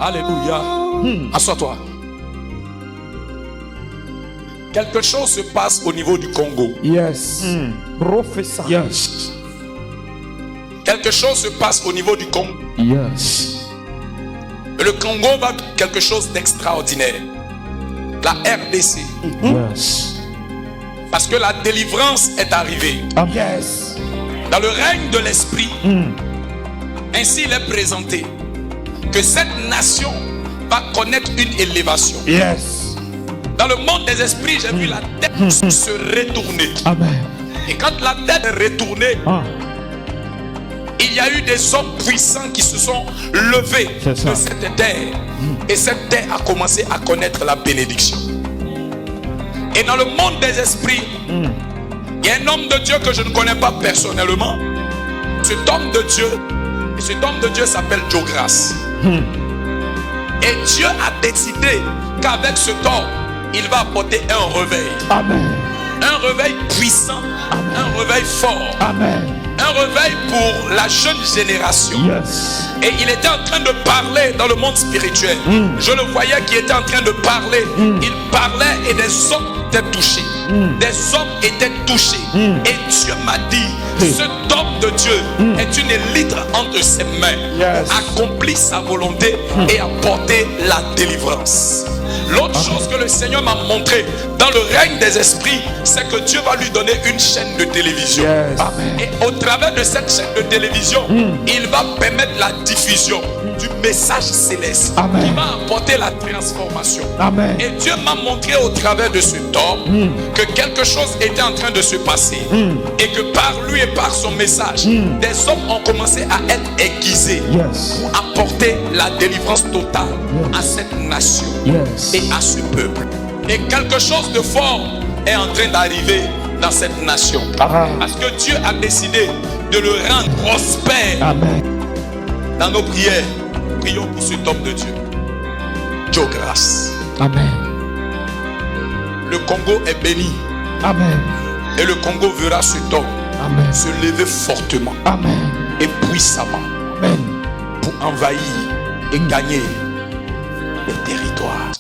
Alléluia. Assois-toi. Quelque chose se passe au niveau du Congo. Yes. Professor. Yes. Quelque chose se passe au niveau du Congo. Yes. Et le Congo va quelque chose d'extraordinaire. La RDC. Yes. Parce que la délivrance est arrivée. Yes. Dans le règne de l'esprit, ainsi il est présenté que cette nation va connaître une élévation. Yes. Dans le monde des esprits, j'ai vu la tête se retourner. Amen. Et quand la tête est retournée, Ah. il y a eu des hommes puissants qui se sont levés C'est ça. de cette terre. Et cette terre a commencé à connaître la bénédiction. Et dans le monde des esprits, il y a un homme de Dieu que je ne connais pas personnellement. Cet homme de Dieu s'appelle Joe Grace. Et Dieu a décidé qu'avec cet homme, il va apporter un réveil. Amen. Un réveil puissant, un réveil fort, Amen. un réveil pour la jeune génération. Yes. Et il était en train de parler dans le monde spirituel. Je le voyais qui était en train de parler. Il parlait et des hommes étaient touchés. Des hommes étaient touchés. Et Dieu m'a dit, cet homme de Dieu est une élite entre ses mains. Yes. Accomplit sa volonté et apporter la délivrance. L'autre chose que le Seigneur m'a montré dans le règne des esprits, c'est que Dieu va lui donner une chaîne de télévision. Yes. Et au travers de cette chaîne de télévision, il va permettre la diffusion du message céleste Amen. qui va apporter la transformation. Amen. Et Dieu m'a montré au travers de cet homme que quelque chose était en train de se passer et que par lui et par son message, des hommes ont commencé à être aiguisés Yes. pour apporter la délivrance totale à cette nation Yes. et à ce peuple. Et quelque chose de fort est en train d'arriver dans cette nation. Parce que Dieu a décidé de le rendre prospère. Amen. Dans nos prières, prions pour cet homme de Dieu. Joe Grace. Amen. Le Congo est béni. Amen. Et le Congo verra cet homme Amen. se lever fortement Amen. et puissamment Amen. pour envahir et gagner le territoire.